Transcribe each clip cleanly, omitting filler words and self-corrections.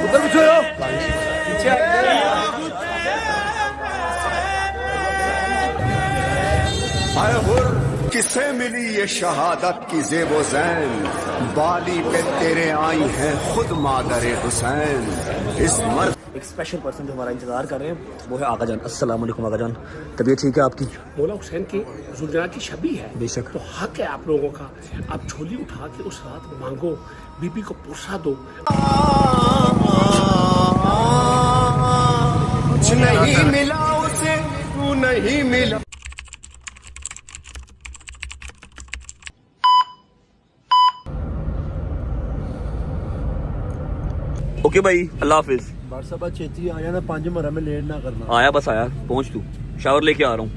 उधर पूछो पीछे आए हुर किसे मिली ये शहादत की ज़ेबो ज़ैन, बाली पे तेरे आई है खुद मादरे हुसैन। इस मर्द एक स्पेशल पर्सन जो हमारा इंतजार कर रहे हैं वो है आका जान। अस्सलाम वालेकुम आका जान, तबीयत ठीक है आपकी? मौला हुसैन की जुलजना की छवि है, बेशक। तो हक है आप लोगों का, आप झोली उठा के उस रात मांगो, बीबी को पुरसा दो। कुछ नहीं मिला उसे, तू नहीं मिला। ओके भाई, अल्लाह हाफिज। व्हाट्सएप छेती आया ना, 5 मुहर्रम में लेट ना करना। आया बस आया, पहुंच तू, शावर लेके आ रहा हूँ।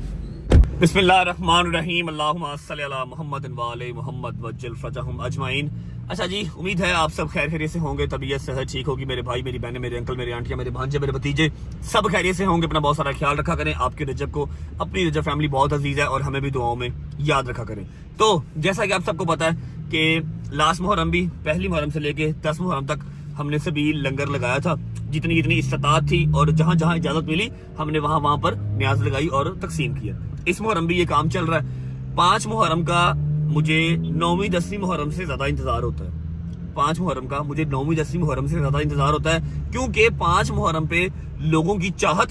बिस्मिल्लाहिर्रहमानिर्रहीम, अल्लाहुम्मा सल्ली अला मुहम्मद व आले मुहम्मद वज्जल फरजहुम अजमाइन। अच्छा जी, उम्मीद है आप सब खैर खैरियत से होंगे, तबीयत सेहत ठीक होगी। मेरे भाई, मेरी बहनें, मेरे अंकल, मेरे आंटियां, मेरे भांजे, मेरे भतीजे सब खैरियत से होंगे। अपना बहुत सारा ख्याल रखा करें। आपके रजब को, अपनी रजब फैमिली बहुत अजीज है और हमें भी दुआओं में याद रखा करें। तो जैसा कि आप सबको पता है कि लास्ट मुहर्रम भी, पहली मुहर्रम से लेके 10 मुहर्रम तक हमने सभी लंगर लगाया था, जितनी जितनी इस्तात थी और जहां जहां इजाजत मिली हमने वहां वहां पर न्याज लगाई और तकसीम किया। इस मुहर्रम भी ये काम चल रहा है। 5 मुहर्रम का मुझे 9वीं 10वीं मुहर्रम से ज्यादा इंतजार होता है। 5 मुहर्रम का मुझे 9वीं 10वीं मुहर्रम से ज्यादा इंतजार होता है, क्योंकि 5 मुहर्रम पे लोगों की चाहत,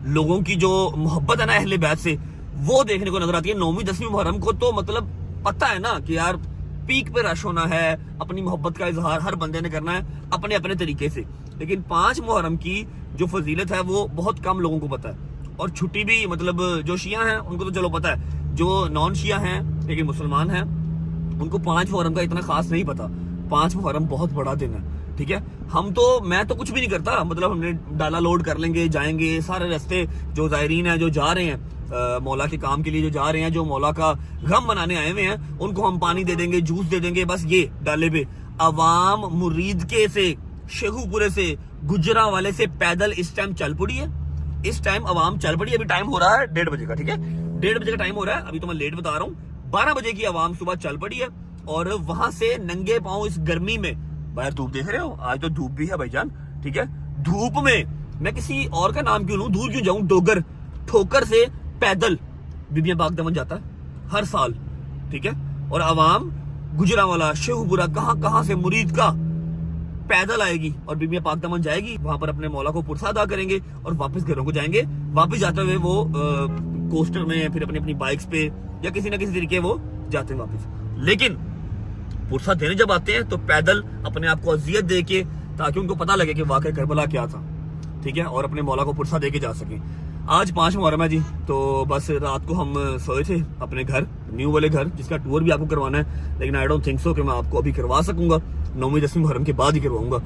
लोगों की जो मोहब्बत है ना अहले बैत से, वो देखने को नजर आती है। 9वीं 10वीं मुहर्रम को तो मतलब पता है ना कि यार पीक पे रश होना है, अपनी मोहब्बत का इजहार हर बंदे ने करना है अपने अपने तरीके से। लेकिन 5 मुहर्रम की जो फजीलत है वो बहुत कम लोगों को पता है। और छुट्टी भी, मतलब जो शिया हैं उनको तो चलो पता है, जो नॉन शिया हैं लेकिन मुसलमान हैं उनको 5 मुहर्रम का इतना खास नहीं पता। 5 मुहर्रम बहुत बड़ा दिन है, ठीक है। मैं तो कुछ भी नहीं करता, मतलब हमने डाला लोड कर लेंगे, जाएंगे सारे रास्ते। जो जायरीन है, जो जा रहे हैं मौला के काम के लिए, जो जा रहे हैं, जो मौला का गम मनाने आए हुए हैं, उनको हम पानी दे देंगे, जूस दे देंगे, बस ये डाले पे। अवाम मुरीद के से, शेखुपुरे से, गुजरा वाले से पैदल इस टाइम चल पड़ी है। इस टाइम अवाम चल पड़ी है। अभी टाइम हो रहा है 1:30 बजे का, ठीक है, 1:30 बजे का टाइम हो रहा है। अभी तो मैं लेट बता रहा हूँ। 12 बजे की अवाम सुबह चल पड़ी है और वहां से नंगे पांव इस गर्मी में, बाहर धूप देख रहे हो, आज तो धूप भी है भाईजान, ठीक है। धूप में मैं किसी और का नाम क्यों लूं, दूर क्यों जाऊं, डोगर ठोकर से पैदल बीबियां पाक दमन जाता है हर साल, ठीक है। और अवाम गुजरांवाला, शेखुपुरा, कहां से मुरीद का पैदल आएगी और बीबियां पाक दमन जाएगी। वहां पर अपने मौला को पुरसा अदा करेंगे और वापस घरों को जाएंगे। वापस जाते हुए वो कोस्टर में, फिर अपनी अपनी बाइक्स पे या किसी ना किसी तरीके वो जाते हैं वापस। लेकिन पुरसा देने जब आते हैं तो पैदल अपने आप को अजियत दे के, ताकि उनको पता लगे कि वाकई करबला क्या था, ठीक है, और अपने मौला को पुरसा दे के जा सके। आज 5 मुहर्रम है जी, तो बस रात को हम सोए थे अपने घर, न्यू वाले घर, जिसका टूर भी आपको करवाना है, लेकिन आई डोंट थिंक सो कि मैं आपको अभी करवा सकूंगा। 9वीं 10वीं मुहर्रम के बाद ही करवाऊंगा।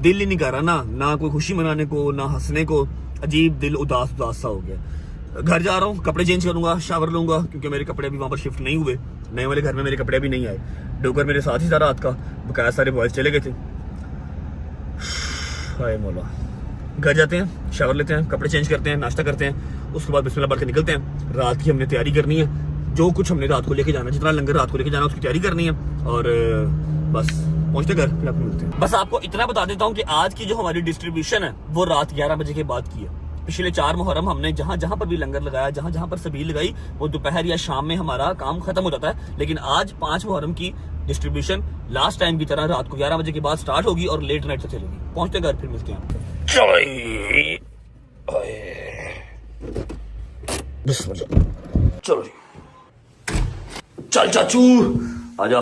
दिल ही नहीं कर रहा ना कोई खुशी मनाने को, ना हंसने को। अजीब दिल उदास सा हो गया। घर जा रहा हूँ, कपड़े चेंज करूंगा, शावर लूंगा, क्योंकि मेरे कपड़े अभी वहां पर शिफ्ट नहीं हुए। नए वाले घर में मेरे कपड़े भी नहीं आए। डोकर मेरे साथ ही था रात का, बकाया सारे बॉयज चले गए थे। हाय मौला। घर जाते हैं, शावर लेते हैं, कपड़े चेंज करते हैं, नाश्ता करते हैं, उसके बाद बिस्मिल्लाह पढ़ के निकलते हैं। रात की हमने तैयारी करनी है, जो कुछ हमने रात को लेके जाना है, जितना लंगर रात को लेके जाना है उसकी तैयारी करनी है। और बस पहुंचते घर, फिर आपको मिलते हैं। बस आपको इतना बता देता हूँ कि आज की जो हमारी डिस्ट्रीब्यूशन है वो रात 11 बजे के बाद की है। पिछले 4 मुहर्रम हमने जहां जहां पर भी लंगर लगाया, जहां जहां पर सबील लगाई, वो दोपहर या शाम में हमारा काम खत्म हो जाता है। लेकिन आज 5 मुहर्रम की डिस्ट्रीब्यूशन लास्ट टाइम की तरह रात को 11 बजे के बाद स्टार्ट होगी और लेट नाइट तक चलेगी। पहुंचते घर, फिर मिलते हैं। चलो जी, चल चाचू आजा।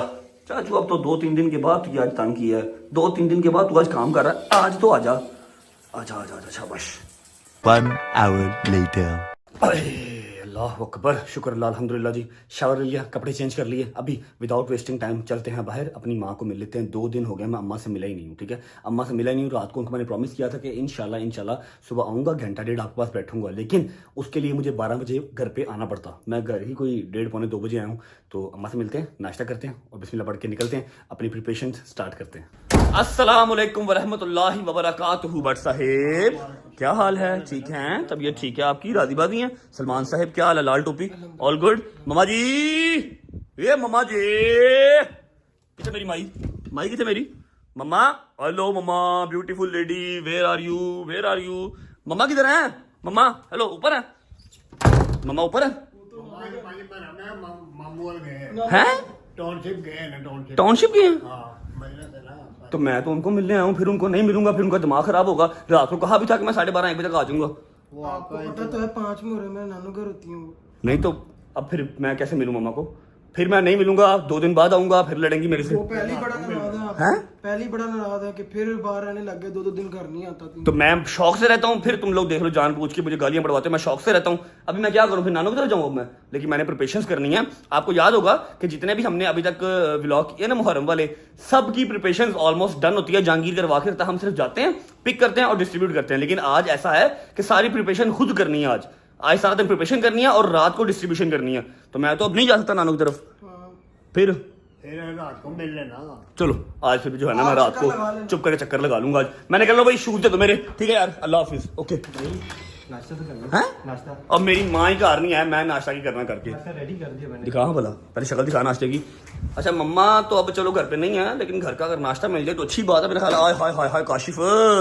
चाचू अब तो 2-3 दिन के बाद तुझे आज तंग किया है, 2-3 दिन के बाद तू आज काम कर रहा है, आज तो आजा आजा आजा आजा, शाबाश। 1 hour later. अल्लाह अल्लाह अकबर, शुक्र अल्लाह, अल्हम्दुलिल्लाह जी। शावर ले लिया, कपड़े चेंज कर लिए, अभी विदाउट वेस्टिंग टाइम चलते हैं बाहर, अपनी माँ को मिल लेते हैं। 2 दिन हो गए मैं अम्मा से मिला ही नहीं हूँ, ठीक है। अम्मा से मिला ही नहीं हूँ। रात को उनको मैंने प्रॉमिस किया था कि इंशाल्लाह सुबह आऊँगा, घंटा डेढ़ आपके पास बैठूंगा, लेकिन उसके लिए मुझे 12 बजे घर पे आना पड़ता। मैं घर ही कोई 1:30 पौने 2 बजे आया हूँ। तो अम्मा से मिलते हैं, नाश्ता करते हैं और बिस्मिल्लाह पढ़ के निकलते हैं, अपनी प्रिपरेशन स्टार्ट करते हैं। अस्सलाम वालेकुम वरहमतुल्लाहि वबरकातुहू। भट्ट साहेब क्या हाल है? ठीक हैं? तबीयत ठीक है आपकी? राजी बाजी हैं? सलमान साहब क्या हाल है? लाल टोपी, ऑल गुड? ममा जी, ये ममा जी किथे मेरी माई? माई किथे मेरी? Mamma, hello mamma, beautiful lady, where are you? Where are you? मम्मा किधर है? मम्मा हेलो, ऊपर है? मम्मा ऊपर है? हैं? टाउनशिप गए हैं? तो मैं तो उनको मिलने आया हूँ, फिर उनको नहीं मिलूंगा, फिर उनका दिमाग खराब होगा। रात को कहा भी था कि मैं 12:30 1 बजे तक आ जाऊंगा। आपको पता तो है 5 मुहर्रम में नानू घर होती हूँ। नहीं तो अब फिर मैं कैसे मिलूं मम्मा को? फिर मैं नहीं मिलूंगा, 2 दिन बाद आऊंगा, फिर लड़ेंगी मेरे से। वो पहले ही बड़ा नाराज है। हैं? पहले ही बड़ा नाराज है कि फिर बाहर रहने लग गए, 2 दिन घर नहीं आता तू। तो मैं शौक से रहता हूँ, फिर तुम लोग देख लो जानबूझ के मुझे गालियां पड़वाते हो। मैं शौक से रहता हूँ, अभी मैं क्या करूँ? फिर नानू की तरफ जाऊँ अब मैं? लेकिन मैंने प्रिपरेशंस करनी है। आपको याद होगा कि जितने भी हमने अभी तक व्लॉग किए ना मुहर्रम वाले, सब की प्रिपरेशंस ऑलमोस्ट डन होती है। जहांगीर करवा के रहता है, हम सिर्फ जाते हैं, पिक करते हैं और डिस्ट्रीब्यूट करते हैं। लेकिन आज ऐसा है कि सारी प्रिपरेशन खुद करनी है। आज सारा दिन प्रिपरेशन करनी है और रात को डिस्ट्रीब्यूशन करनी है। तो मैं तो अब नहीं जा सकता नानू की तरफ। फिर रात को मिल लेना। चलो आज फिर जो है ना, मैं रात को चुप करके चक्कर लगा लूंगा। आज मैंने कह लो भाई, शूज दे दो मेरे, ठीक है यार, अल्लाह हाफिज, ओके। नाश्ता तो करना है? नाश्ता अब मेरी माँ ही घर नहीं है, मैं नाश्ता की करना करके रेडी कर दिया मैंने। दिखा भला, पहले शक्ल दिखा नाश्ते की। अच्छा मम्मा तो अब चलो घर पे नहीं है, लेकिन घर का अगर नाश्ता मिल जाए तो अच्छी बात है मेरा ख्याल। हाय हाय हाय हाय काशिफ,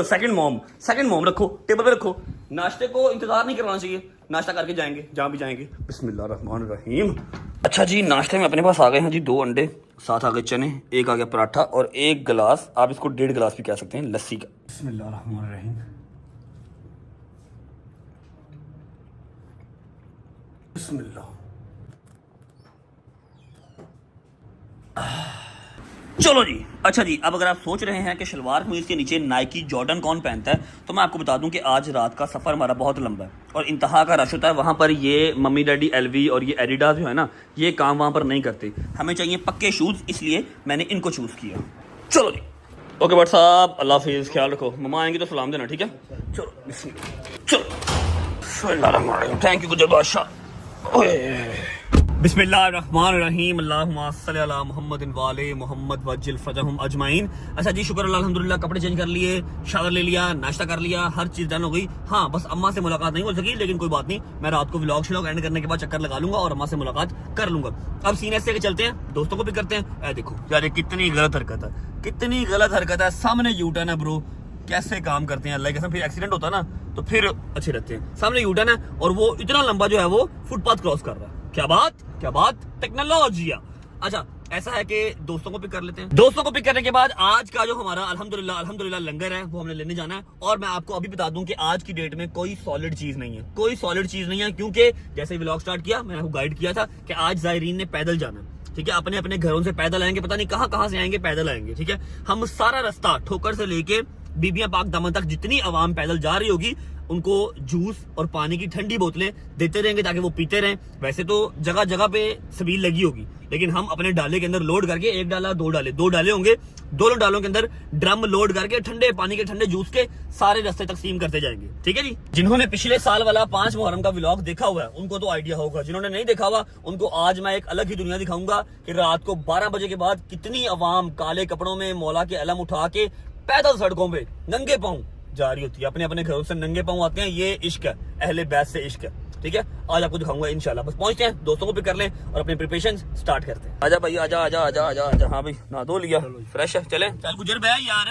सेकंड मॉम रखो, टेबल पे रखो। नाश्ते को इंतजार नहीं करना चाहिए, नाश्ता करके जाएंगे जहाँ भी जाएंगे। बिस्मिल्लाहिर्रहमानिर्रहीम। अच्छा जी, नाश्ते में अपने पास आ गए हैं जी 2 अंडे, साथ आ गए चने, एक आ गया पराठा और 1 गिलास, आप इसको 1.5 गिलास भी कह सकते हैं, लस्सी का। बिस्मिल्लाहिर्रहमानिर्रहीम। बिस्मिल्लाह। चलो जी। अच्छा जी, अब अगर आप सोच रहे हैं कि शलवार कमीज के नीचे नाइकी जॉर्डन कौन पहनता है, तो मैं आपको बता दूं कि आज रात का सफर हमारा बहुत लंबा है और इंतहा का रश होता है। वहां पर ये मम्मी डैडी एलवी और ये एडिडास जो है ना, ये काम वहां पर नहीं करते। हमें चाहिए पक्के शूज, इसलिए मैंने इनको चूज किया। चलो जी, ओके भट्ट साहब, अल्लाह हाफिज, ख्याल रखो। मम्मा आएंगे तो सलाम देना, ठीक है? चलो चलो, थैंक यू गुजर बादशाह। बिस्मिल्लाहिर्रहमानिर्रहीम, अल्लाहुम्मा सल्ली अला मुहम्मदिन व आले मुहम्मद वज्जिल फरजहुम अजमाइन। अच्छा जी, शुक्र अल्लाह, अल्हम्दुलिल्लाह, कपड़े चेंज कर लिए, शावर ले लिया, नाश्ता कर लिया, हर चीज डन हो गई। हाँ, बस अम्मा से मुलाकात नहीं हो सकी, लेकिन कोई बात नहीं, मैं रात को व्लॉग श्लॉग एंड करने के बाद चक्कर लगा लूंगा और अम्मा से मुलाकात कर लूंगा। अब सीन ऐसे के चलते हैं, दोस्तों को भी करते हैं। ऐ देखो यार, कितनी गलत हरकत है, कितनी गलत हरकत है। सामने यूटर्न है ब्रो, कैसे काम करते हैं अल्लाह के कसम। फिर एक्सीडेंट होता ना तो फिर अच्छे रहते हैं। सामने यूटर्न है और वो इतना लंबा जो है वो फुटपाथ क्रॉस कर रहा है। क्या बात टेक्नोलॉजी। अच्छा ऐसा है कि दोस्तों को पिक कर लेते हैं। दोस्तों को पिक करने के बाद आज का जो हमारा अल्हम्दुलिल्लाह लंगर है वो हमने लेने जाना है। और मैं आपको अभी बता दूं कि आज की डेट में कोई सॉलिड चीज नहीं है, कोई सॉलिड चीज नहीं है, क्योंकि जैसे व्लॉग स्टार्ट किया मैंने आपको गाइड किया था कि आज जायरीन ने पैदल जाना है, ठीक है? अपने अपने घरों से पैदल आएंगे, पता नहीं कहां से आएंगे, पैदल आएंगे, ठीक है? हम सारा रास्ता ठोकर से लेके बीबियां पाक दामन तक जितनी आवाम पैदल जा रही होगी उनको जूस और पानी की ठंडी बोतलें देते रहेंगे ताकि वो पीते रहें। वैसे तो जगह जगह पे सबील लगी होगी, लेकिन हम अपने डाले के अंदर लोड करके 1 डाला 2 डाले होंगे, दोनों डालों के अंदर ड्रम लोड करके ठंडे पानी के ठंडे जूस के सारे रास्ते तकसीम करते जाएंगे, ठीक है जी? जिन्होंने पिछले साल वाला 5 मुहर्रम का व्लॉग देखा हुआ है उनको तो आइडिया होगा, जिन्होंने नहीं देखा हुआ उनको आज मैं एक अलग ही दुनिया दिखाऊंगा कि रात को 12 बजे के बाद कितनी अवाम काले कपड़ों में मौला के अलम उठा के पैदल सड़कों पे नंगे पांव जा रही होती है, अपने अपने घरों से नंगे पांव आते हैं। ये इश्क है, अहले बैत से इश्क है, ठीक है? आज आपको दिखाऊंगा इंशाल्लाह। बस पहुंचते हैं, दोस्तों को पिक कर लें और अपने प्रिपरेशन स्टार्ट करते हैं। आजा भाई, आजा। हाँ भाई, नहा धो लिया, फ्रेश है, चले चल गुजर भाई यार।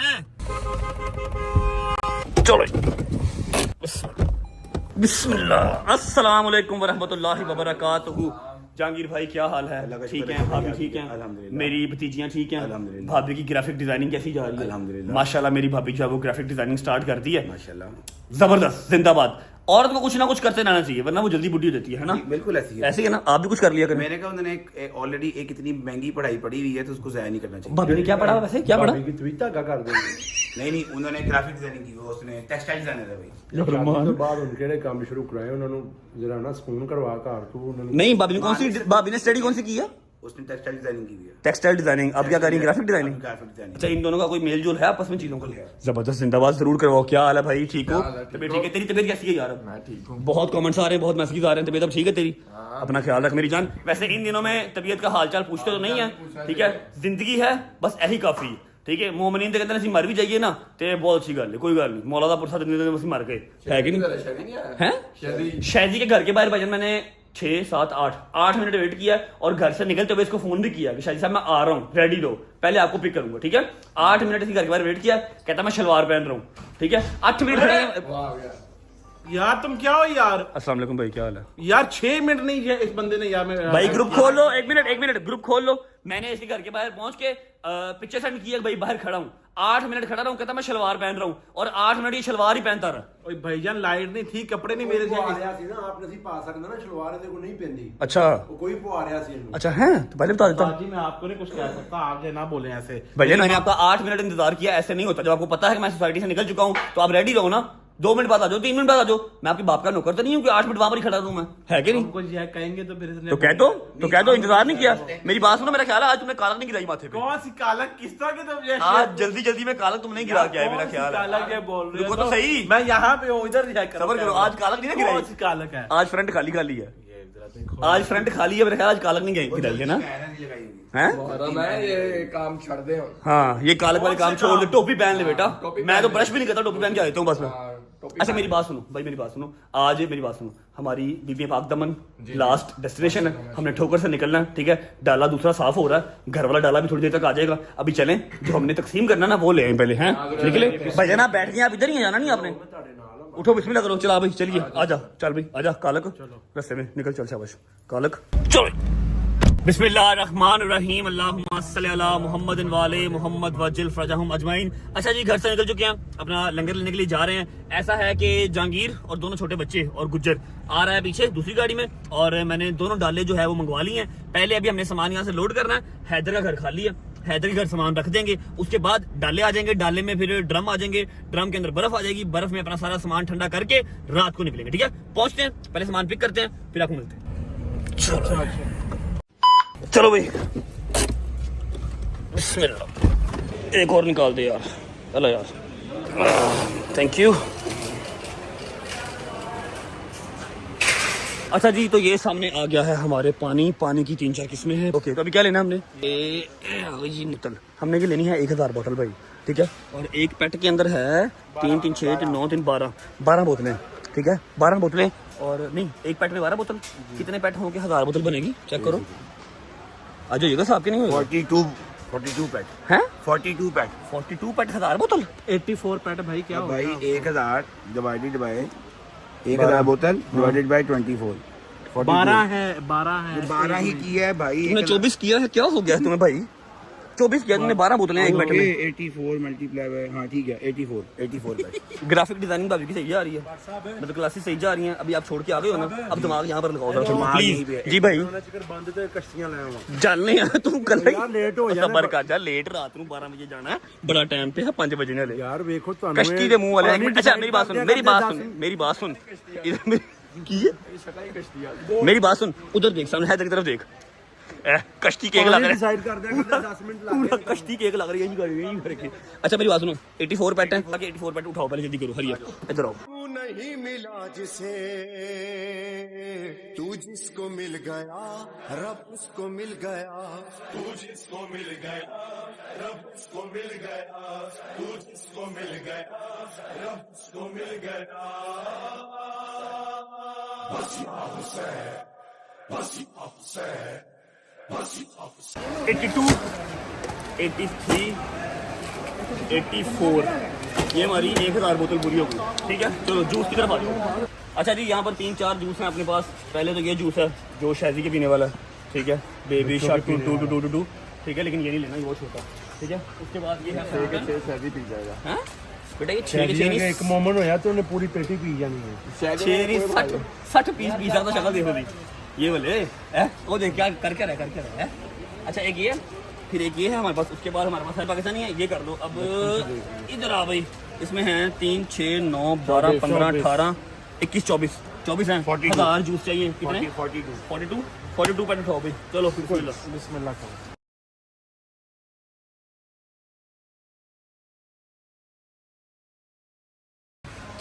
चलो बिस्मिल्लाह। अस्सलाम वालेकुम वरहमतुल्लाहि वबरकातुहू। जहांगीर भाई क्या हाल है? ठीक है, भाभी ठीक है, मेरी भतीजियां ठीक हैं, भाभी की ग्राफिक डिजाइनिंग कैसी जा रही है? माशाल्लाह मेरी भाभी जो है वो ग्राफिक डिजाइनिंग स्टार्ट कर दी है, माशाल्लाह, जबरदस्त, जिंदाबाद। औरत को कुछ ना कुछ करते रहना चाहिए वरना वो जल्दी बुढ़ी हो जाती है ना? बिल्कुल ऐसी ऐसी है ना, आप भी कुछ कर लिया करें। मैंने कहा उन्होंने ऑलरेडी एक इतनी महंगी पढ़ाई पढ़ी हुई है तो उसको जाया नहीं करना चाहिए। भाभी ने क्या पढ़ा वैसे, क्या पढ़ा? का कर देंगे नहीं नहीं उन्होंने ग्राफिक डिजाइनिंग की, वो उसने टेक्सटाइल डिजाइनर है भाई। ਤੋਂ ਬਾਅਦ ਹੁਣ ਕਿਹੜੇ ਕੰਮ ਸ਼ੁਰੂ ਕਰਾਏ ਉਹਨਾਂ ਨੂੰ ਜਰਾ ਨਾ ਸਕੂਨ ਕਰਵਾ ਘਰ ਤੋਂ ਉਹਨਾਂ ਨੂੰ। नहीं भाभी ने कौन सी भाभी ने स्टडी कौन सी की है? उसने टेक्सटाइल डिजाइनिंग की हुई है। Textile designing. अब क्या करेंगे? Graphic designing. Graphic designing. अच्छा इन दोनों का कोई मेल जोल है आपस में चीजों का? जबरदस्त, जिंदाबाद जरूर करवाओ। क्या हाल है भाई? ठीक हो? तबीयत ठीक है? तेरी तबीयत कैसी है यार? मैं ठीक हूँ। बहुत कमेंट्स आ रहे हैं, बहुत मैसेज आ रहे हैं, तबीयत अब ठीक है तेरी? अपना ख्याल रख मेरी जान। वैसे इन दिनों में तबीयत का हालचाल पूछते तो नहीं है, ठीक है, जिंदगी है बस यही काफी, ठीक है। मोमिनीन तो कहते हैं मर भी जाइए ना तो बहुत अच्छी गल है, कोई गल नहीं। मौला दा पुरसा दिन मर गए है कि नहीं? है शायद के घर के बाहर भजन मैंने 6 7 8 मिनट वेट किया और घर से निकलते हुए इसको फोन भी किया कि शादी साहब मैं आ रहा हूँ, रेडी रहो, पहले आपको पिक करूंगा, ठीक है। 8 मिनट इसके घर के बाहर वेट किया, कहता मैं शलवार पहन रहा हूँ, ठीक है। 8 मिनट। यार तुम क्या हो यार? अस्सलाम वालेकुम भाई, क्या हाल है यार 6 मिनट नहीं है इस बंदे ने यार भाई। ग्रुप खोल लो, एक मिनट ग्रुप खोल लो। मैंने इसके घर के बाहर पहुंच के पिक्चर सेंड किया भाई, बाहर खड़ा हूँ, 8 मिनट खड़ा रहा हूँ, कहता मैं शलवार पहन रहा हूँ और 8 मिनट ये शलवार ही पहनता रहा। भाईजान लाइट नहीं थी, कपड़े नहीं मेरे ਪਵਾ ਰਿਹਾ ਸੀ ਨਾ ਆਪ ਨਹੀਂ ਪਾ ਸਕਦਾ ਨਾ ਸ਼ਲਵਾਰ ਇਹਦੇ ਕੋ ਨਹੀਂ ਪੈਂਦੀ। अच्छा ਉਹ ਕੋਈ ਪਵਾ ਰਿਹਾ ਸੀ ਇਹਨੂੰ। अच्छा है तो पहले बता देता। जी मैं आपको नहीं कुछ कह सकता, आप जो ना बोले ऐसे। भैया मैंने आपका 8 मिनट इंतजार किया, ऐसे नहीं होता। जब आपको पता है कि मैं सोसाइटी से निकल चुका हूँ तो आप रेडी रहो ना। 2 मिनट बाद आ जाओ, 3 मिनट बाद आ जाओ। मैं आपके बाप का नौकर तो नहीं हूँ कि 8 मिनट वहां पर ही खड़ा रहूं मैं, है कि नहीं? कुछ यह कहेंगे तो फिर तो कह दो इंतजार नहीं किया। मेरी बात सुनो, मेरा ख्याल है आज तुमने कालक नहीं गिराई माथे पे। कौन सी कालक किस तरह के तुम ये आज जल्दी में कालक तुमने गिरा के आए, मेरा ख्याल है। कालक है बोल रहे हो तो सही। मैं यहाँ पे हूँ, इधर रिएक्ट करो। सबर करो, आज कालक नहीं ना गिराई। कौन सी कालक है? आज फ्रंट खाली है, आज फ्रंट खाली है, मेरा ख्याल आज कालक नहीं गिराई है ना? हैं? ਮੈਂ ਇਹ काम ਛੱਡ ਦੇ ਹੁਣ। हाँ ये कालक वाले काम छोड़ दे, टोपी पहन ले बेटा। मैं तो ब्रश भी नहीं करता, टोपी पहन के आ जाता हूँ बस मैं। अच्छा मेरी बात सुनो भाई, मेरी बात सुनो, आज मेरी बात सुनो, हमारी बीबी पाक दमन लास्ट डेस्टिनेशन है, हमने ठोकर से निकलना है, ठीक है। डाला दूसरा साफ हो रहा है, घर वाला डाला भी थोड़ी देर तक आ जाएगा। अभी चलें, जो हमने तकसीम करना ना वो ले आए पहले, हैं निकले। भाई ना बैठ गए, आप इधर ही जाना नहीं आपने। उठो बिस्मिल्लाह करो, चला भाई चलिए, आजा चल भाई आजा कालक, रास्ते में निकल, चल शाबाश कालक चलो। बिस्मिल्लाहिर्रहमानिर्रहीम, अल्लाहुम्मा सल्ली अला मुहम्मद वाले मुहम्मद वजिल फरजहुम अजमाइन। अच्छा जी, घर से निकल चुके हैं, अपना लंगर लेने के लिए जा रहे हैं। ऐसा है कि जहांगीर और दोनों छोटे बच्चे और गुज्जर आ रहा है पीछे दूसरी गाड़ी में, और मैंने दोनों डाले जो है वो मंगवा लिए हैं। पहले अभी हमने सामान यहाँ से लोड करना है। हैदर का घर खाली है, हैदर के घर सामान रख देंगे, उसके बाद डाले आ जाएंगे, डाले में फिर ड्रम आ जाएंगे, ड्रम के अंदर बर्फ आ जाएगी, बर्फ में अपना सारा सामान ठंडा करके रात को निकलेंगे, ठीक है। पहुंचते हैं, पहले सामान पिक करते हैं, फिर आपको मिलते हैं। चलो भाई बिस्मिल्लाह, एक और निकाल दे यार, चलो यार, थैंक यू। अच्छा जी, तो ये सामने आ गया है हमारे पानी की 3-4 किस्में हैं। ओके, तो अभी क्या लेना हमने? ये बोतल हमने ये लेनी है 1000 बोतल भाई, ठीक है। और एक पेट के अंदर है 3 3 6 3 9 3 12 बोतलें, ठीक है। 12 बोतलें, और नहीं एक पेट में 12 बोतल। कितने पेट होंगे? 1000 बोतल बनेगी, चेक करो। आ जाइएगा साहब के नहीं होगा? 42 पैट हैं? 42 पैट 42 पेट 1000 बोतल। 84 पैट भाई क्या भाई होगा? 1000 डिवाइडेड बाय 1000 बोतल डिवाइडेड बाय 24, 12 है 12 ही किया है भाई। तुमने 24 किया है, क्या हो गया है तुम्हें भाई? 24 किया तुमने, 12 बोतलें एक पेट में। 84 मल्टीप्लाई बाय, हाँ ठीक है 84 पैट। ग्राफिक डिजाइनिंग भाभी की सही जा रही है, मतलब क्लासेस सही जा रही हैं। अभी आप छोड़ के आ गए हो ना, अब दिमाग यहाँ पर लगाओ जरा प्लीज। जी भाई बंद ते कश्तियां ले आवा चलने यार, तू कल लेट हो जाना। सबर कर जा, लेट रात ਨੂੰ 12 ਵਜੇ ਜਾਣਾ ਹੈ, ਬੜਾ ਟਾਈਮ ਤੇ ਹੈ 5 ਵਜੇ ਨਾਲੇ यार देखो ਤੁਹਾਨੂੰ कश्ती ਦੇ मुंह वाले। अच्छा मेरी बात सुन, मेरी बात सुन की है, मेरी बात सुन, उधर देख सामने हैदर की तरफ देख, कश्ती केक लग रहा है, डिसाइड कर देंगे 10 मिनट पूरा कश्ती केक लग रही है यही करके। अच्छा मेरी बात सुनो, 84 पैट है, बाकी 84 पैट उठाओ पहले, जल्दी करो, हरिया इधर आओ। तू नहीं मिला जिसे तू जिसको मिल गया रब उसको मिल गया, तू जिसको मिल गया रब उसको मिल गया, तू जिसको मिल गया रब उसको मिल गया। बसिया हुसैन, बसिया हुसैन, 82 83 84 ये हमारी 1000 बोतल पूरी हो गई, ठीक है। चलो जूस की तरफ आ जाओ। अच्छा जी, यहाँ पर 3-4 जूस हैं अपने पास। पहले तो ये जूस है जो शैजी के पीने वाला है, ठीक है, बेबी शार्क 2 ठीक है, लेकिन ये नहीं लेना, ये बहुत छोटा, ठीक है। उसके बाद ये है 6 सैदी पी जाएगा। हैं बेटा, ये 6 के एक मोमेंट होया तो उन्हें पूरी पेटी पी जानी है। 60 पीस पी सकता, शक्ल देखो दी ये बोले वो देख क्या कर रहा है। अच्छा एक ये फिर एक ये है हमारे पास, उसके बाद हमारे पास है पाकिस्तानी है, ये कर दो। अब इधर आ भाई, इसमें हैं 3, 6, 9, 12, 15, 18, 21, 24 हैं। 1000 जूस चाहिए कितने? 42 पैकेट खाओ भाई। चलो बिस्मिल्लाह खाओ।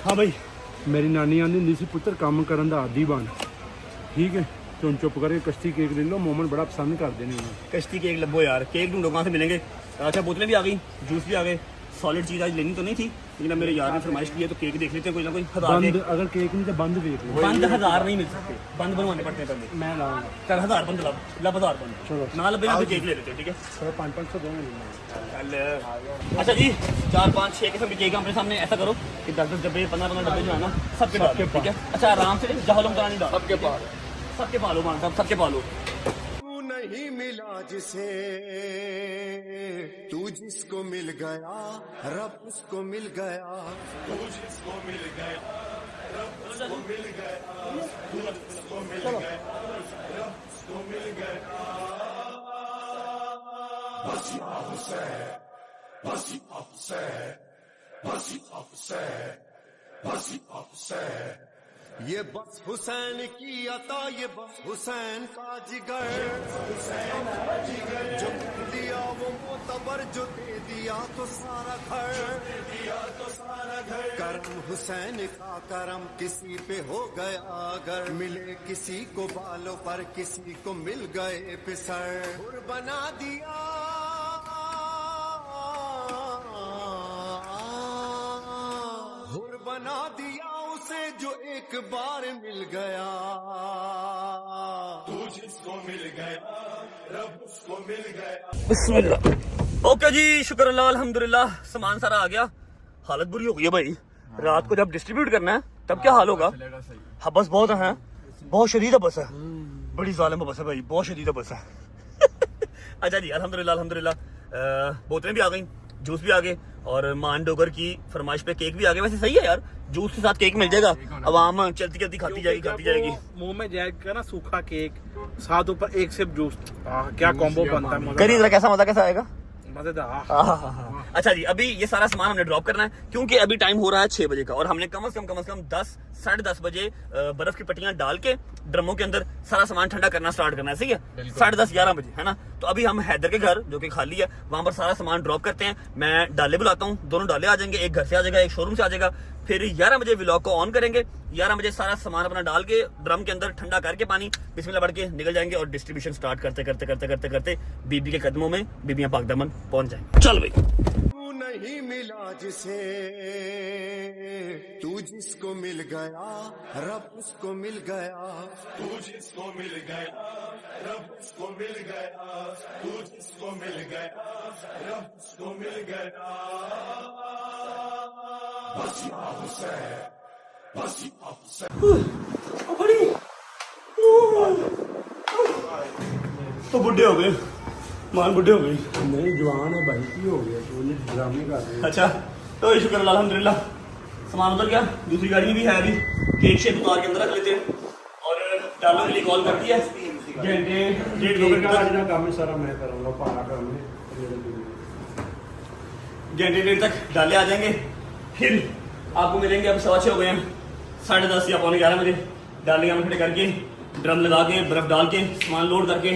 हाँ भाई, मेरी नानी आंदी हुंदी सी पुत्तर काम करन दा आदी बन, ठीक है? तो चुप करके कश्ती केक ले लो, मोमन बड़ा पसंद करते हैं। कश्ती केक लबो यार, केक ढूंढो कहाँ से मिलेंगे। अच्छा बोतलें भी आ गई, जूस भी आ गए, सॉलिड चीज़ आज लेनी तो नहीं थी, लेकिन अब मेरे यार ने फरमाइश की है तो केक देख लेते हैं कोई ना कोई। बंद, अगर केक नहीं तो बंद देख लो। बंद 1000 नहीं मिल सकते, बंद बनवाने पड़ते हैं पहले। मैं लाऊंगा। चल 1000 बंद लब 1000 बंद। चलो ना लबे ना तो केक ले लेते हैं, ठीक है? चलो 500 दो। अच्छा जी, 4, 5, 6 किस्म के केक हमारे सामने। ऐसा करो कि 10 डब्बे 15 डब्बे जो है ना सबके पास, ठीक है? अच्छा आराम से जहलम करा नहीं डाल, सबके पालो मान साहब, सबके पालो। तू नहीं मिला जिसे, तू जिसको मिल गया रब उसको मिल गया, तू जिसको मिल गया रब उसको मिल गया, तू जिसको मिल गया रब उसको मिल गया। बस हुसैन, बस हुसैन, बस हुसैन, बस हुसैन, ये बस हुसैन की अता, ये बस हुसैन का जिगर, जो दिया वो मोतबर, जो दे दिया तो सारा घर, करम हुसैन का करम किसी पे हो गया अगर, मिले किसी को बालों पर किसी को मिल गए पिसर, हुर बना दिया बना दिया उसे जो एक बार मिल गया, तू जिसको मिल गया रब उसको मिल गया। बिस्मिल्लाह। ओके जी, शुक्र अल्लाह, अल्हम्दुलिल्लाह, सामान सारा आ गया। हालत बुरी हो गई है भाई, रात को जब डिस्ट्रीब्यूट करना है तब क्या हाल होगा। हाँ बस बहुत है, बहुत शदीद बस है, बड़ी जालिम बस है भाई, बहुत शदीद बस है। अच्छा जी, अल्हम्दुलिल्लाह अल्हम्दुलिल्लाह, बोतलें भी आ गई, जूस भी आ गए, और मान डोगर की फरमाइश पे केक भी आ गए। वैसे सही है यार, जूस के साथ केक मिल जाएगा, अवाम चलती चलती खाती जाएगी। मुंह में जाएगा ना सूखा केक, साथ ऊपर एक सिप जूस, क्या कॉम्बो बनता है। करिए जरा, कैसा मजा कैसा आएगा। मजेदार। अच्छा जी, अभी ये सारा सामान हमने ड्रॉप करना है, क्योंकि अभी टाइम हो रहा है 6 बजे का, और हमने कम से कम 10 साढ़े 10 बजे बर्फ की पट्टियां डाल के ड्रमों के अंदर सारा सामान ठंडा करना स्टार्ट करना है, सही है? 10:30 11 बजे, है ना? तो अभी हम हैदर के घर जो कि खाली है, वहां पर सारा सामान ड्रॉप करते हैं। मैं डाले बुलाता हूँ, दोनों डाले आ जाएंगे, एक घर से आ जाएगा, एक शोरूम से आ जाएगा। फिर 11 बजे व्लॉग को ऑन करेंगे, 11 बजे सारा सामान अपना डाल के ड्रम के अंदर ठंडा करके पानी बिस्मिल्लाह पढ़ के निकल जाएंगे, और डिस्ट्रीब्यूशन स्टार्ट करते बीबी के कदमों में बीबियां पाक दमन पहुंच जाएंगे। चल भाई। तू नहीं मिला जिसे, तू जिसको मिल गया रब उसको मिल गया, तू जिसको मिल गया रब उसको मिल गया, तू जिसको मिल गया रब उसको मिल गया। बस हुसैन, बस हुसैन। तो बुढ़े हो गए, मान बुढ़े हो गई। नहीं जवान है भाई, की हो गया तो ये ड्रामे कर रहे हैं। अच्छा तो शुक्र अल्लाह अल्हम्दुलिल्लाह, सामान उतर गया, दूसरी गाड़ी में भी है, अभी केक शेक उतार के अंदर रख लेते हैं, और डालो के लिए कॉल कर दिया। घंटे 1.5 घंटे काम सारा मैं करूँगा, पारा काम है, घंटे 1.5 तक डाले आ जाएंगे। फिर आपको मिलेंगे, अब 6:15 हो गए हैं, 10:30 या 11:15 बजे डाले हम खड़े करके, ड्रम लगा के बर्फ डाल के सामान लोड करके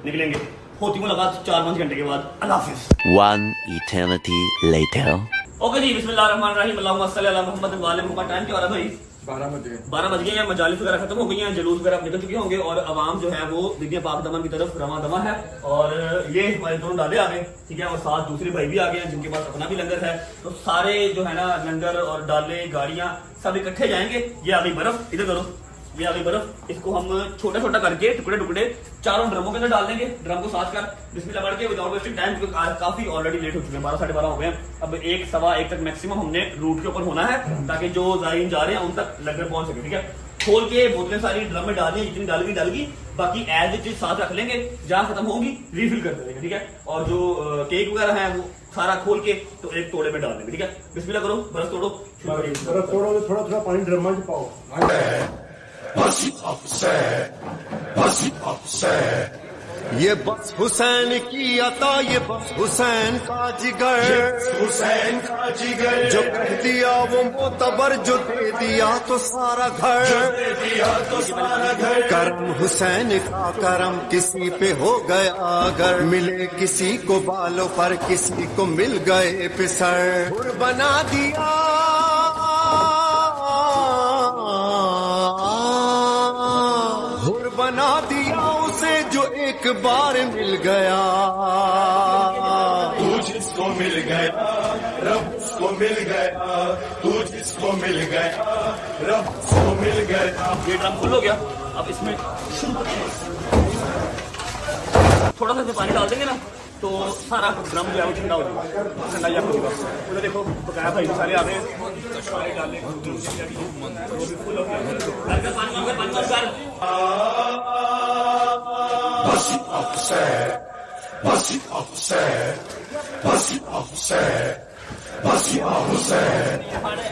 निकलेंगे। होती मुलाकात 4-5 घंटे के बाद। अल्लाह हाफिज। One eternity later. ओके जी, बिस्मिल्लाहिर्रहमानिर्रहीम, अल्लाहुम्मा सल्ली अला मुहम्मद व आले मुहम्मद। टाइम क्या हो रहा है भाई? 12 बज गए हैं, मजालिस वगैरह खत्म हो गई हैं, जुलूस वगैरह निकल चुके होंगे, और अवाम जो है वो बीबियां पाक दमन की तरफ रवा दवा है। और ये हमारे दोनों डाले आ गए, ठीक है, और साथ दूसरे भाई भी आ गए हैं जिनके पास अपना भी लंगर है। तो सारे जो है ना लंगर और डाले गाड़ियां सब इकट्ठे जाएंगे। ये आ गई बर्फ, इधर करो, ये आ गई बर्फ, इसको हम छोटा छोटा करके टुकड़े चारों ड्रमों के अंदर डाल देंगे। ड्रम को साथ कर बिस्मिल्लाह पढ़ के विदाउट वेस्टिंग टाइम, क्योंकि काफी ऑलरेडी लेट हो चुके हैं, 12 साढ़े 12 हो गए हैं। अब 1 सवा 1 तक मैक्सिमम हमने रूट के ऊपर होना है, ताकि जो जायरीन जा रहे हैं उन तक लंगर पहुंच सके, ठीक है। खोल के बोतलें सारी ड्रम में डाल दी, जितनी डाल गई, बाकी एज इट इज साथ रख लेंगे, जहां खत्म होगी रिफिल कर देंगे, ठीक है। और जो केक वगैरह है वो सारा खोल के तो एक तोड़े में डाल देंगे, ठीक है। बिस्मिल्लाह करो, बर्फ तोड़ो, थोड़ा थोड़ा पानी ड्रम में पाओ। बस हुसैन, बस हुसैन, ये बस हुसैन की अता, ये बस हुसैन का जिगर, हुसैन का जिगर। जो कह दिया वो मोतबर, जो दे दिया तो सारा घर, दे दिया तो सारा घर। करम हुसैन का करम किसी पे हो गया अगर, मिले किसी को बालों पर, किसी को मिल गए पिसर। हुर बना दिया, हुर बना दिया उसे जो एक बार मिल गया। तू जिसको मिल गया रब उसको मिल गया, तू जिसको मिल गया रब उसको मिल गया। ये ड्रम फुल हो गया, अब इसमें थोड़ा सा पानी डाल देंगे ना तो सारा ड्रम जो है वो ठंडा हो जाएगा, ठंडा या होगा। उधर देखो बकाया भाई सारे आ गए, पानी डालने फुल हो गया।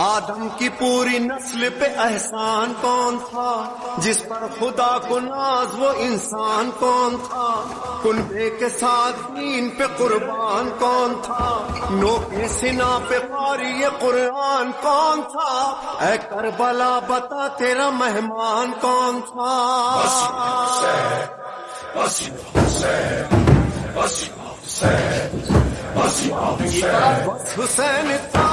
आदम की पूरी नस्ल पे एहसान कौन था, जिस पर खुदा को नाज वो इंसान कौन था। कुनबे के साथ दीन पे कुर्बान कौन था, नो के सिना पे कारी ये कुरान कौन था। ऐ करबला बता तेरा मेहमान कौन था। बस हुसैन था।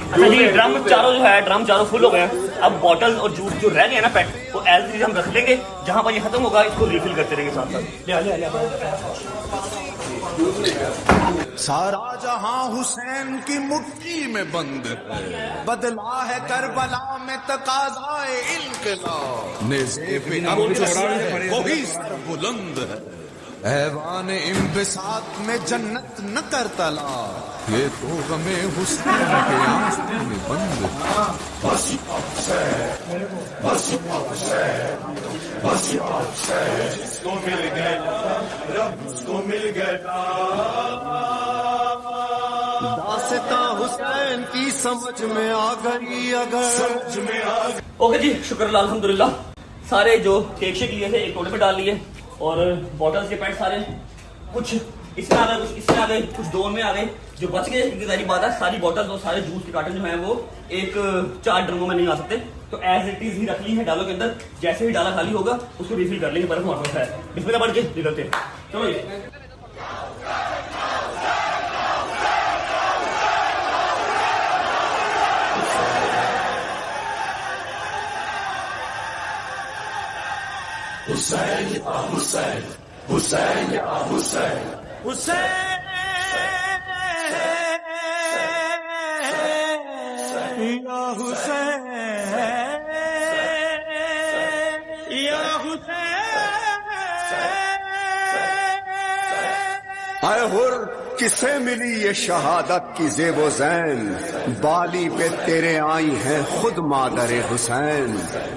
अच्छा जी, ड्रम चारों जो है ड्रम चारों फुल हो गए हैं। अब बॉटल और जूस जो रह गए ना पैक, वो एज इट हम रख लेंगे, जहां पर ये खत्म होगा इसको रिफिल करते रहेंगे साथ साथ। सारा जहां हुसैन की मुट्ठी में बंद है, बदला है करबला में तकाज़ाए इल्क़िलाब। नेज़े पे अब वही सर बुलंद है, ऐवान इम्बिसात में जन्नत न कर तला। ये तो गमे हुसैन के आंसू में बंद है। जिसको मिल गया रब उसको मिल गया। दास्तां हुसैन की समझ में आ गई अगर, समझ में आ गई। ओके जी, शुक्र अल्हम्दुलिल्लाह। सारे जो केक शेक लिए थे एक टोटे में डाल लिए, और बॉटल्स के पैट सारे कुछ इसमें आ गए, कुछ इसमें आ गए, कुछ डोन में आ गए। जो बच गए क्योंकि सारी बात है, सारी बॉटल्स और सारे जूस के कार्टन जो है वो एक 4 ड्रमों में नहीं आ सकते, तो एज इट इज ही रख ली है डालों के अंदर। जैसे ही डाला खाली होगा उसको रिफिल कर लेंगे, बर्फ हमारे पास है। बिस्मिल्लाह बढ़ के निकलते हैं, चलो जी। हुसैन या हुसैन, हुसैन या हुसैन, हुसैन या हुसैन या हुसैन। आए हुर किसे मिली ये शहादत की ज़ेबो ज़ैन, बाली पे तेरे आई है खुद मादरे हुसैन।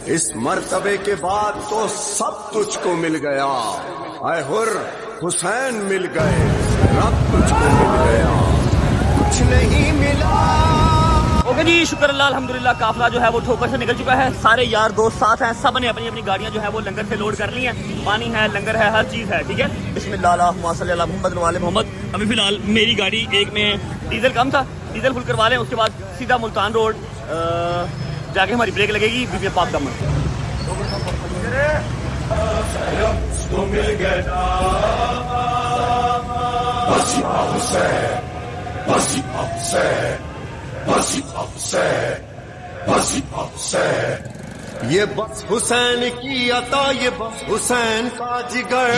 इस मर्तबे के बाद तो सब तुझको मिल गया। आए हुर हुसैन मिल गए, रब तुझको मिल गया, कुछ नहीं मिला। ओके जी, शुक्र अल्लाह अल्हम्दुलिल्लाह। काफिला जो है वो ठोकर से निकल चुका है। सारे यार दोस्त साथ हैं, सब ने अपनी अपनी गाड़ियां जो है वो लंगर से लोड कर ली हैं। पानी है, लंगर है, हर चीज़ है, ठीक है। बिस्मिल्लाह अल्लाहुम्मा सल्ली अला मुहम्मद वाले मोहम्मद। अभी फिलहाल मेरी गाड़ी एक में डीजल कम था, डीजल फुल करवा लें, उसके बाद सीधा मुल्तान रोड जाके हमारी ब्रेक लगेगी बीबी पाक दमन। उसको मिल गया बस या हुसैन, बस या हुसैन, बस या हुसैन, बस या हुसैन। ये बस हुसैन की अता, ये बस हुसैन का जिगर,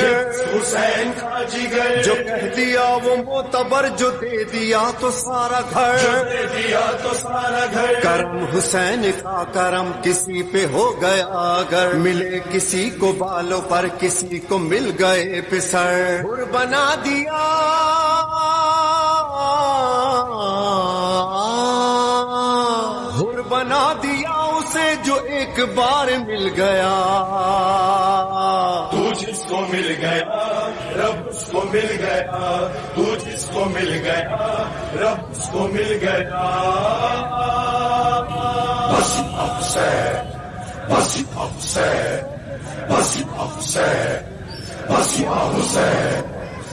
हुसैन का जिगर। जो कह दिया वो मोतबर, जो दे दिया तो सारा घर, जो दे दिया तो सारा घर। करम हुसैन का करम किसी पे हो गया अगर, मिले किसी को बालों पर, किसी को मिल गए पिसर। हुर बना दिया, हुर बना दिया उसे जो एक बार मिल गया। तू जिसको मिल गया रब उसको मिल गया, तू जिसको उसको मिल गया, रब उसको मिल गया। बस अब से, बस अब से, बस अब से, बस अब से।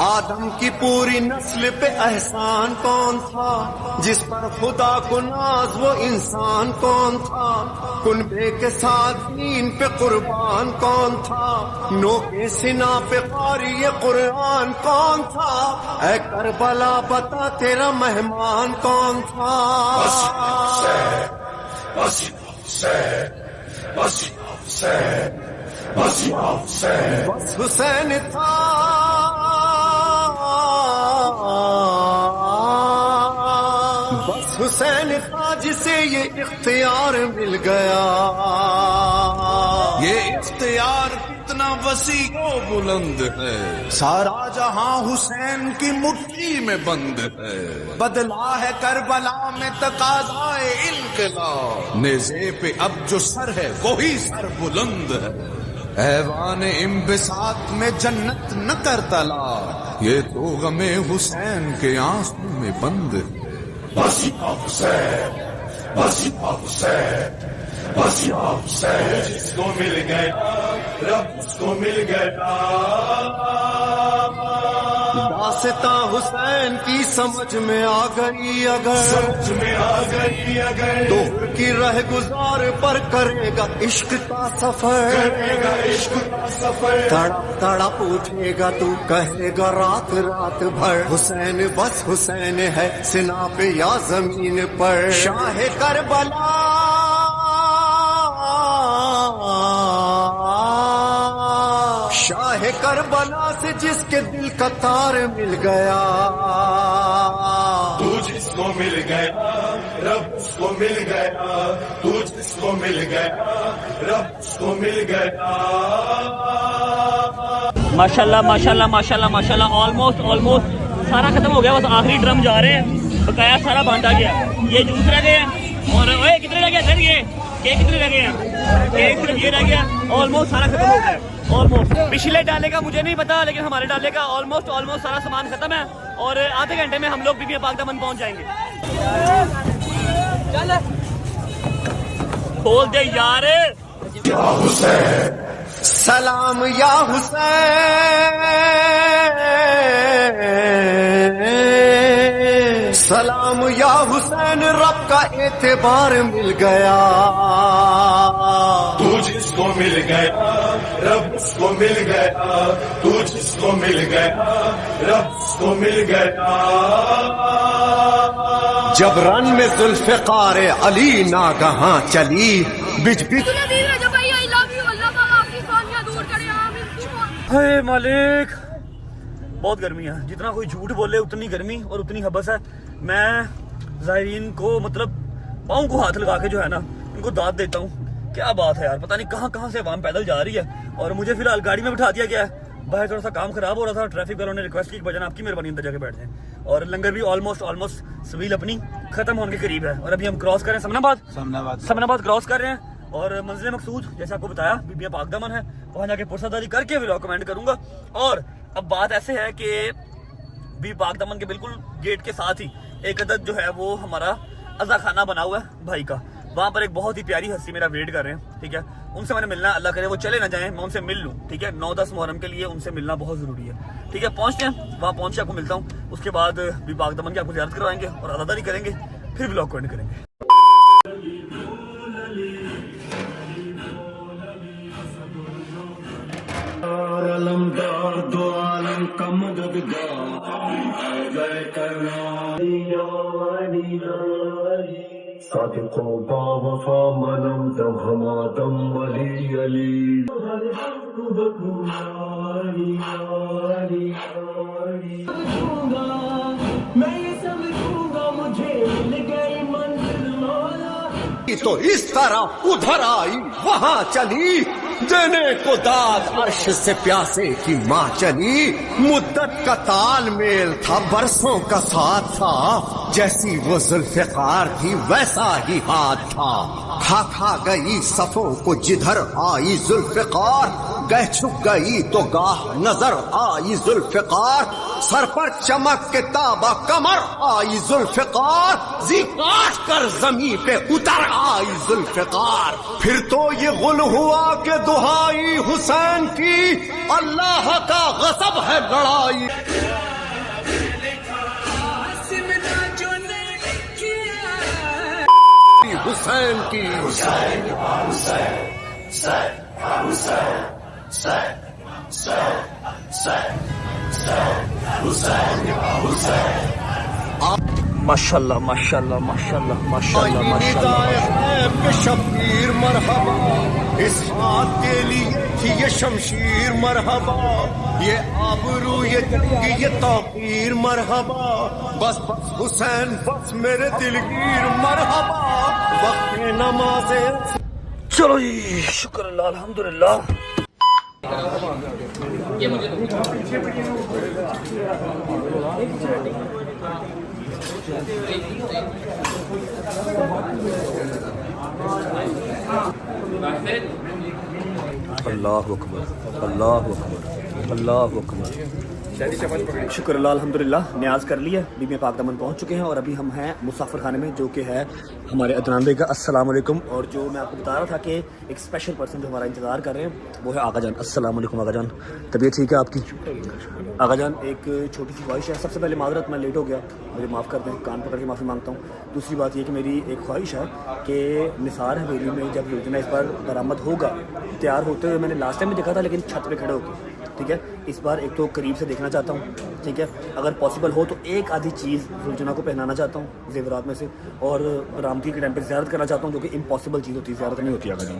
आदम की पूरी नस्ल पे एहसान कौन था, जिस पर खुदा को नाज वो इंसान कौन था। कुनबे के साथ दीन पे कुर्बान कौन था, नो के सिना पे कारी ये कुरान कौन था। ऐ करबला बता तेरा मेहमान कौन था। बस अब से, बस अब से, बस अब से। बस हुसैन था, बस हुसैन था जिसे ये इख्तियार मिल गया। ये इख्तियार कितना वसी और बुलंद है, सारा जहां हुसैन की मुट्ठी में बंद है। बदला है करबला में तकाज़ाए इनक़िलाब। नेज़े पे अब जो सर है वही सर बुलंद है। ऐवान इम्बिसात में जन्नत न कर तला, ये तो गमे हुसैन के आंसू में बंद है। बस अब से, बस अब से, बस अब से। जिसको मिल गया, रब उसको मिल गया। दास्तां हुसैन की समझ में आ गई अगर, समझ में आ गई अगर, तो की रह गुजार पर करेगा इश्क का सफर, करेगा इश्क का सफर। तड़प तड़प उठेगा तू कहेगा रात रात भर, हुसैन बस हुसैन है सिना पे या जमीन पर। शाह करबला शाह करबला से जिसके दिल का तार मिल गया। तू जिसको मिल गया, रब उसको मिल गया। तू जिसको मिल गया, रब उसको मिल गया। माशाल्लाह माशाल्लाह माशाल्लाह माशाल्लाह। ऑलमोस्ट सारा खत्म हो गया, बस आखिरी ड्रम जा रहे हैं। बकाया सारा बांटा गया, ये जूस रह गए हैं। और ओए कितने रह गए सर, ये केक कितने रह गए हैं? केक सिर्फ ये रह गया। ऑलमोस्ट सारा खत्म हो गया, ऑलमोस्ट। पिछले डाले का मुझे नहीं पता, लेकिन हमारे डाले का ऑलमोस्ट सारा सामान खत्म है। और आधे घंटे में हम लोग बीबी पाक दामन पहुंच जाएंगे। बोल दे यार। सलाम या हुसैन, सलाम या हुसैन, रब का एतबार मिल गया। तू जिसको मिल गया, रब उसको मिल गया। तू जिसको मिल गया, रब उसको मिल गया। जब रन में जुल्फ़िकार अली नागहां चली, बिच बिच हे मालिक, बहुत गर्मी है। जितना कोई झूठ बोले उतनी गर्मी और उतनी हबस है। मैं ज़ायरीन को मतलब पाँव को हाथ लगा के जो है ना, इनको दाद देता हूँ। क्या बात है यार, पता नहीं कहाँ से अवाम पैदल जा रही है और मुझे फिलहाल गाड़ी में बिठा दिया गया है। बाहर थोड़ा सा काम खराब हो रहा था, ट्रैफिक वालों ने रिक्वेस्ट की कि भजन आपकी मेहरबानी अंदर जाके बैठ जाएं। और लंगर भी ऑलमोस्ट सवील अपनी खत्म होने के करीब है। और अभी हम क्रॉस कर रहे हैं समनाबाद क्रॉस कर रहे हैं। और मंजिल मकसूद जैसे आपको बताया बीबी पाक दामन है, वहां जाके पुरसादारी करके व्लॉग कमेंट करूंगा। और अब बात ऐसे है कि बीबी पाक दामन के बिल्कुल गेट के साथ ही एक अदद जो है वो हमारा अज़ा खाना बना हुआ है भाई का। वहां पर एक बहुत ही प्यारी हस्ती मेरा वेट कर रहे हैं, ठीक है। उनसे मैंने मिलना, अल्लाह करे वो चले ना जाएं, मैं उनसे मिल लूं, ठीक है। 9-10 मुहर्रम के लिए उनसे मिलना बहुत जरूरी है, ठीक है। पहुंचते हैं, वहां पहुंच के आपको मिलता हूं। उसके बाद बीबी पाक दामन की आपको ज़ियारत करवाएंगे और अज़ादारी करेंगे, फिर व्लॉग कमेंट करेंगे। अलमदार दो आलम का मददगार सादिको बावफा मनम दम हमादम वली अली। मैं ये समझूंगा मुझे मिल गई मंजिल मौला। तो इस तरह उधर आई वहां चली, देने को दाद अर्श से प्यासे की माँ चली। मुद्दत का तालमेल था, बरसों का साथ था, जैसी वो जुल्फ़िकार थी वैसा ही हाथ था। खा गई सफों को जिधर आई जुल्फ़िकार, गह छुप गई तो गाह नजर आई जुल्फ़िकार, सर पर चमक के ताबा कमर आई जुल्फ़िकार, जी काट कर जमीन पे उतर आई जुल्फ़िकार। फिर तो ये गुल हुआ कि दुहाई हुसैन की, अल्लाह का गज़ब है लड़ाई। हुसैन की माशाल्लाह माशाल्लाह माशाल्लाह माशाल्लाह माशाल्लाह। शबीर मरहबा, इस हाथ के लिए थी ये शमशीर मरहबा, ये आबरू ये जंगी ये तौकीर मरहबा, बस बस हुसैन बस मेरे दिलगीर मरहबा, वक्त नमाज़े। चलो जी, शुक्र अल्लाह अल्हम्दुलिल्लाह। अल्लाहु अकबर अल्लाहु अकबर अल्लाहु अकबर। शुक्र अल्लाह अल्हम्दुलिल्लाह, न्याज कर लिया, बीबी पाक दमन पहुंच चुके हैं और अभी हम हैं मुसाफिर खाने में, जो कि है हमारे अदनान बेग का। अस्सलाम वालेकुम। और जो मैं आपको बता रहा था कि एक स्पेशल पर्सन जो हमारा इंतज़ार कर रहे हैं वो है आगा जान। अस्सलाम वालेकुम आगा जान, तबीयत ठीक है आपकी? आगा जान, एक छोटी सी ख्वाहिश है। सबसे पहले माजरत, मैं लेट हो गया, मुझे माफ़ कर दें, कान पकड़ के माफ़ी मांगता हूँ। दूसरी बात ये कि मेरी एक ख्वाहिश है कि निसार हवेली में जब योजना इस बार बरामद होगा, तैयार होते हुए मैंने लास्ट टाइम भी देखा था, लेकिन छत पे खड़े होकर, ठीक है, इस बार एक तो करीब से देखना चाहता हूँ, ठीक है, अगर पॉसिबल हो तो एक आधी चीज़ सुलझना को पहनाना चाहता हूँ जेवरात में से, और रामती के टाइम पर ज़ियारत करना चाहता हूँ, जो कि इम्पॉसिबल चीज़ होती है, ज़ियारत नहीं होती है। अगर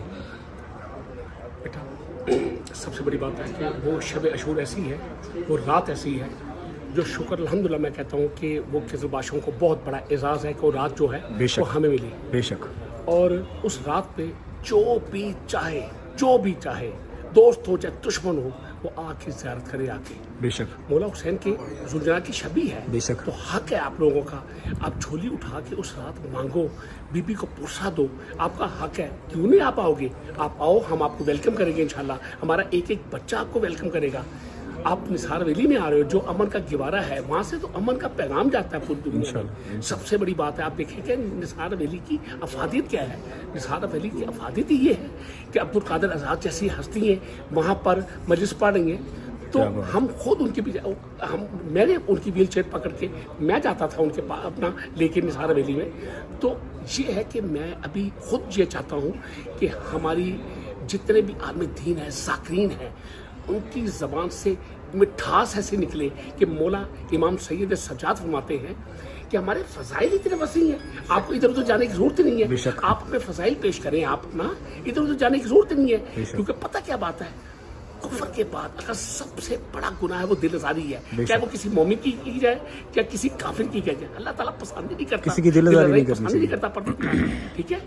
सबसे बड़ी बात है कि वो शब अशूर ऐसी है, वो रात ऐसी है जो शुक्र अल्हम्दुलिल्लाह मैं कहता हूँ कि वो किज़बाशों को बहुत बड़ा एजाज़ है कि वो रात जो है वो हमें मिली। बेशक। और उस रात पे जो भी चाहे, दोस्त हो चाहे दुश्मन हो, वो आके ज़ियारत करे आके। बेशक। मौला हुसैन की जुलजना की शबी है, बेशक। तो हक है आप लोगों का, आप झोली उठा के उस रात मांगो, बीबी को पुरसा दो, आपका हक है। क्यों नहीं आ पाओगे? आप आओ, हम आपको वेलकम करेंगे इंशाल्लाह। हमारा एक एक बच्चा आपको वेलकम करेगा। आप निसार वैली में आ रहे हो, जो अमन का गिवारा है, वहाँ से तो अमन का पैगाम जाता है पूरी दुनिया में। सबसे बड़ी बात है, आप देखें कि निसार वैली की अफादियत क्या है। निसार वैली की अफादियत ये है कि अब्दुल कादिर आज़ाद जैसी हस्ती हैं वहाँ पर मजलिस पढ़ रही हैं, तो हम खुद उनकी मैंने उनकी व्हील चेयर पकड़ के मैं जाता था उनके पास अपना लेके निसार वैली में। तो ये है कि मैं अभी खुद ये चाहता हूँ कि हमारी जितने भी आदमी दीन है, ज़ाकिरीन है, उनकी ज़बान से मिठास ऐसे निकले कि मौला इमाम सैयद सज्जाद फरमाते हैं कि हमारे फ़ज़ाइल इतने वसी हैं, आपको इधर उधर जाने की ज़रूरत ही नहीं है। आप अपने फ़ज़ाइल पेश करें, आप ना इधर उधर जाने की ज़रूरत नहीं है। क्योंकि पता क्या बात है, कुफ्र के बाद अगर सबसे बड़ा गुनाह है वो दिल आज़ारी है, चाहे वो किसी मोमिन की जाए या किसी काफिर की जाए, अल्लाह ताला पसंद नहीं करता, किसी की दिल आज़ारी पसंद नहीं करता। ठीक है,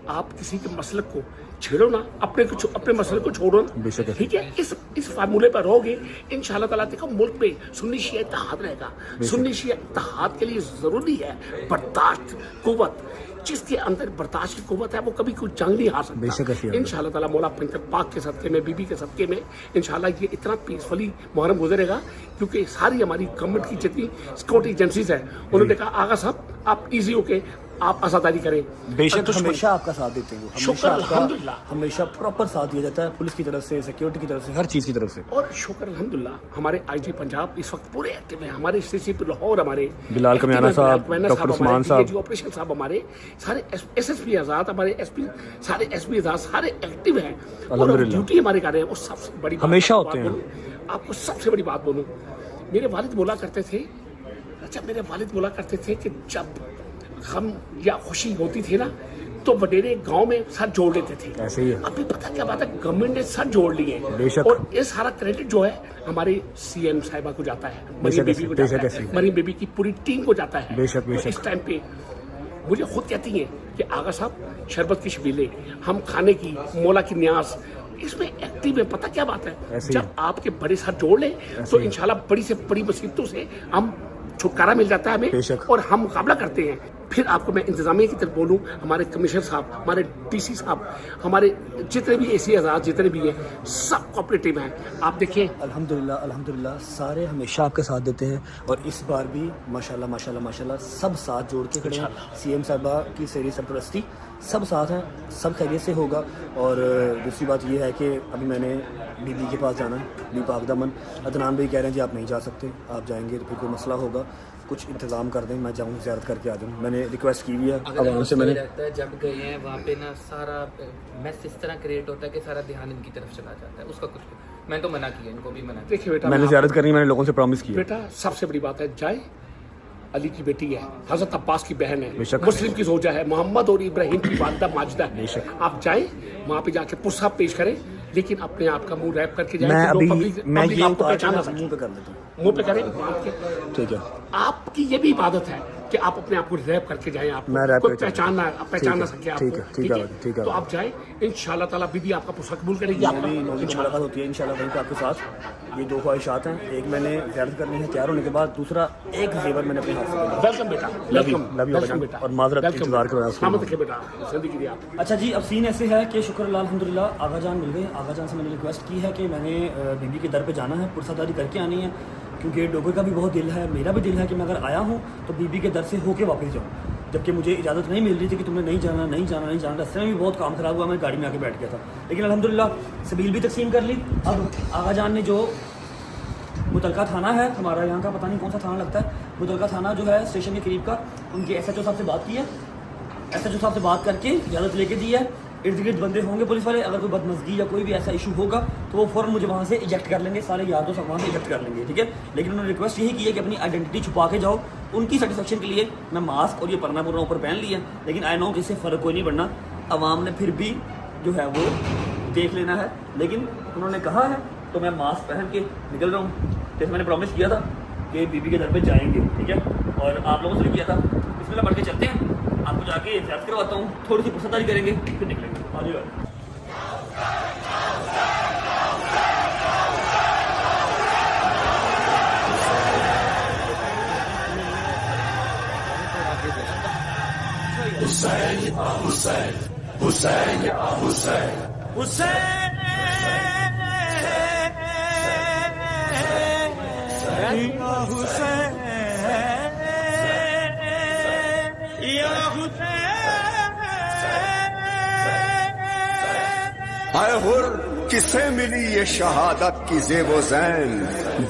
आप किसी के मसलक को छेड़ो ना, अपने मसले को छोड़ो ना, ठीक है। इस फार्मूले पर रहोगे, इंशाल्लाह ताला देखो मुल्क में सुन्नी शिया इत्तेहाद रहेगा। सुन्नी शिया इत्तेहाद के लिए ज़रूरी है बर्दाश्त, कुव्वत। जिसके अंदर बर्दाश्त की कुव्वत है वो कभी कोई जंग नहीं हार सकता। इंशाल्लाह ताला मौला पंचर पाक के सदके में, बीबी के सदके में इंशाल्लाह ये इतना पीसफुली मुहर्रम गुजरेगा, क्योंकि सारी हमारी गवर्नमेंट की जितनी सिक्योरिटी एजेंसीज हैं उन्होंने कहा आगा साहब आप इजी होके आप आज़ादारी करें। बेशक, हमेशा आपका साथ देते हैं, शुक्र अल्हम्दुलिल्लाह, हमेशा प्रॉपर साथ दिया जाता है, पुलिस की तरफ से, सिक्योरिटी की तरफ से, हर चीज़ की तरफ से। और शुक्र अल्हम्दुलिल्लाह हमारे आईजी पंजाब इस वक्त पूरे एक्टिव हैं, हमारे सीसीपी लाहौर, हमारे बिलाल कमियाना साहब, डॉक्टर उस्मान साहब, ऑपरेशन साहब, हमारे सारे एसएसपी आज़ाद, हमारे एसपी, सारे एसपी आज़ाद, सारे एक्टिव हैं और ड्यूटी हमारे कर रहे हैं। वो सबसे बड़ी हमेशा होते हैं। आपको सबसे बड़ी बात बोलूँ, मेरे वालिद बोला करते थे कि जब गम या खुशी होती थी ना तो वडेरे गांव में साथ जोड़ लेते थे। ऐसे ही है। अभी पता क्या बात है, गवर्नमेंट ने साथ जोड़ लिए, और ये सारा क्रेडिट जो है हमारे सीएम साहिबा को जाता है, मरीम बेबी को जाता है, मरीम बेबी की पूरी टीम को जाता है। बेशक बेशक। इस टाइम पे मुझे खुद कहती हैं कि आगा साहब शरबत की शबीले, हम खाने की, मौला की न्याज, इसमें एक्टिव है। पता क्या बात है, जब आपके बड़े साथ जोड़ लें तो इंशाल्लाह बड़ी से बड़ी मुसीबतों से हम छुटकारा मिल जाता है बेशक। हमें और हम मुकाबला करते हैं। फिर आपको मैं इंतजामिया की तरफ बोलूँ, हमारे कमिश्नर साहब, हमारे डीसी साहब, हमारे जितने भी एसी आजाद जितने भी हैं, सब कोऑपरेटिव हैं। आप देखिए अल्हम्दुलिल्लाह अल्हम्दुलिल्लाह सारे हमेशा आपका साथ देते हैं और इस बार भी माशाल्लाह माशाल्लाह माशाल्लाह सब साथ जोड़ के खड़े हैं। सीएम साहबा की सेरी सरपरस्ती सब साथ हैं, सब खैरियत से होगा। और दूसरी बात ये है कि अभी मैंने बीबी के पास जाना है, बी पाकदामन। अदनान भाई कह रहे हैं जी आप नहीं जा सकते, आप जाएंगे तो फिर कोई मसला होगा, कुछ इंतज़ाम कर दें, मैं जाऊँ ज़ियारत करके आ जाऊँ। मैंने रिक्वेस्ट की हुई है अब से मैंने लगता है जब गए हैं वहाँ पे ना सारा मैस इस तरह क्रिएट होता है कि सारा ध्यान इनकी तरफ चला जाता है। उसका कुछ मैं तो मना किया, इनको भी मना किया। देखिए बेटा, मैंने ज़ियारत करनी, मैंने लोगों से प्रॉमिस किया। बेटा सबसे बड़ी बात है, जाए अली की बेटी है, हजरत अब्बास की बहन है, बेशक। मुस्लिम की जोजा है, मोहम्मद और इब्राहिम की वालिदा माजिदा है। बेशक। आप जाए वहाँ पे जाके पुरसा पेश करें, लेकिन अपने आप का मुंह रैप करके जाए। मैं कि अभी लोग पब्लिक मैं ये आपको पहचाना मुंह सके। पे कर लेता हूँ, मुंह पे करें। ठीक है। आपकी ये भी इबादत है कि आप अपने आप को रैप करके जाएं। आप मैं रैप कोई करके पहचान ना सके आपको। ठीक है। तो आप जाए, इंशाल्लाह ताला बीबी आपका पुरसा कबूल करेगी। नौवी की मुलाकात होती है इंशाल्लाह वहीं पे आपके साथ। ये दो ख्वाहिशात हैं, एक मैंने ज़ियारत करनी है तैयार होने के बाद, दूसरा एक जेवर मैंने अपने हाथ से करना है। वेलकम बेटा, लव यू बेटा, और माजरत इंतजार कर रहा हाँ हूँ। देखिए बेटा, जिंदगी दी आप। अच्छा जी, अब सीन ऐसे है कि शुक्र अल्हम्दुलिल्लाह आगा जान मिल गए। आगा जान से मैंने रिक्वेस्ट की है कि मैंने बीबी के दर पे जाना है, पुरसादारी करके आनी है, क्योंकि डोगे का भी बहुत दिल है, मेरा भी दिल है कि मैं अगर आया हूँ तो बीबी के दर से होके वापस जाऊँ। जबकि मुझे इजाज़त नहीं मिल रही थी कि तुमने नहीं जाना नहीं जाना नहीं जाना। रास्ते में भी बहुत काम ख़राब हुआ, मैं गाड़ी में आके बैठ गया था, लेकिन अल्हम्दुलिल्लाह सबील भी तकसीम कर ली। अब आगा जान ने जो मुतलका थाना है हमारा यहाँ का, पता नहीं कौन सा थाना लगता है, मुतलका थाना जो है स्टेशन के करीब का, उनके SHO साहब से बात की है। SHO साहब से बात करके इजाज़त लेके दी है। इर्द गिर्द बंदे होंगे पुलिस वाले, अगर कोई बदमज़गी या कोई भी ऐसा इशू होगा तो वो फ़ौरन मुझे वहाँ से इजेक्ट कर लेंगे, सारे यार दोस्त वहाँ से इजेक्ट कर लेंगे, ठीक है। लेकिन उन्होंने रिक्वेस्ट यही की है कि अपनी आइडेंटिटी छुपा के जाओ। उनकी सेटिस्फेक्शन के लिए मैं मास्क और ये परना पुरना ऊपर पहन लिया, लेकिन आई नो कि इससे फ़र्क कोई नहीं पड़ना। अवाम ने फिर भी जो है वो देख लेना है, लेकिन उन्होंने कहा है तो मैं मास्क पहन के निकल रहा हूँ। जैसे मैंने प्रॉमिस किया था कि बीबी के दर पे जाएंगे, ठीक है, और आप लोगों से भी किया था। इसमें बढ़ के चलते हैं, आपको जाके ज़ियारत करवाता हूँ, थोड़ी सी पुरसादारी करेंगे फिर निकलेंगे। आ जाओ। Hussein, ya Hussein, Hussein, ya Hussein, Hussein, या हुसैन या हुसैन। आए हुर किसे मिली ये शहादत की ज़ेबो ज़ैन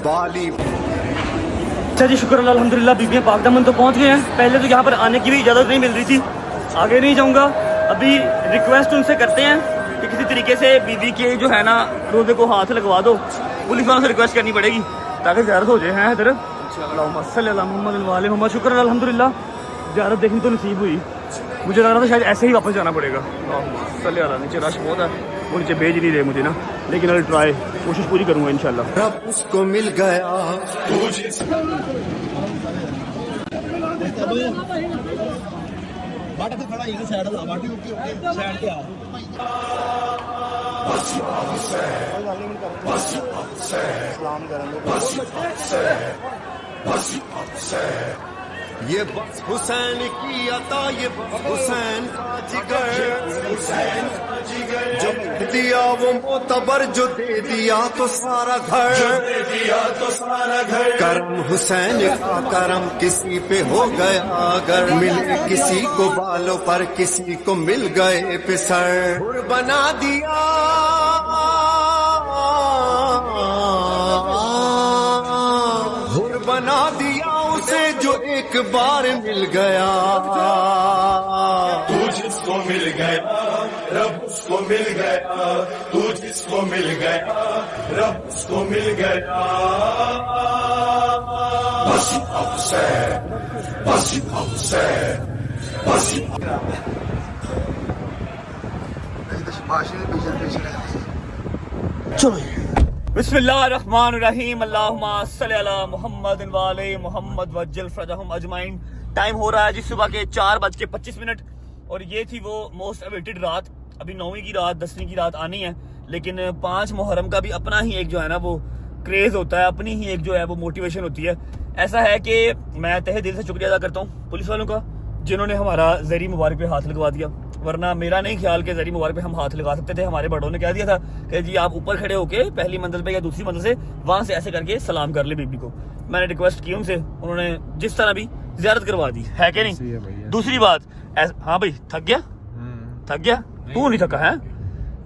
बाली। अच्छा जी, शुक्र अल्हम्दुलिल्लाह बीबी पाकदामन तो पहुंच गए हैं। पहले तो यहाँ पर आने की भी इजाज़त नहीं मिल रही थी, आगे नहीं जाऊँगा। अभी रिक्वेस्ट उनसे करते हैं कि किसी तरीके से बीबी के जो है ना रोज़े को हाथ लगवा दो। पुलिस वालों से रिक्वेस्ट करनी पड़ेगी ताकि ज़ियारत हो जाए। हैं इधर अल्लाहुम्मा सल्ली अला मुहम्मद व आले मुहम्मद। शुक्र अल्हम्दुलिल्लाह ज़ियारत देखनी तो नसीब हुई। मुझे लग रहा था शायद ऐसे ही वापस जाना पड़ेगा। अल्लाहुम्मा सल्ली अला, नीचे रश बहुत है, वो नीचे भेज नहीं रहे मुझे ना, लेकिन अगर ट्राई कोशिश पूरी करूँगा इंशाल्लाह। रब उसको मिल गया ये बस हुसैन की अता, ये बस हुसैन का जिगर जो दिया वो मोतबर, जो दे दिया तो सारा घर, करम हुसैन का करम किसी पे हो गया अगर, मिले किसी को बालों पर किसी को मिल गए पिसर, हुर बना दिया हुर बना दिया उसे जो एक बार मिल गया। तू जिसको मिल गया रब उसको मिल गया, तू जिसको मिल गया रब उसको मिल गया। बस हुसैन, बस हुसैन, बस चलो बिस्मिल्लाहिर्रहमानिर्रहीम, अल्लाहुम्मा सल्ली अला मुहम्मद व आले मुहम्मद वज्जल फरजहुम अजमाइन। टाइम हो रहा है जी सुबह के 4:25। और ये थी वो मोस्ट अवेटेड रात। अभी 9वीं की रात 10वीं की रात आनी है, लेकिन 5 मुहर्रम का भी अपना ही एक जो है ना वो क्रेज होता है, अपनी ही एक जो है वो मोटिवेशन होती है। ऐसा है कि मैं तहे दिल से शुक्रिया अदा करता हूँ पुलिस वालों का, जिन्होंने हमारा ज़री मुबारक पे हाथ लगवा दिया, वरना मेरा नहीं ख्याल कि ज़री मुबारक पे हम हाथ लगा सकते थे। हमारे बड़ों ने कह दिया था कि जी आप ऊपर खड़े होके पहली मंजिल पे या दूसरी मंजिल से वहां से ऐसे करके सलाम कर ले बीबी को। मैंने रिक्वेस्ट की उनसे, उन्होंने जिस तरह भी ज़ियारत करवा दी है कि नहीं। दूसरी बात, हाँ भाई थक गया, थक गया, तू नहीं थका है,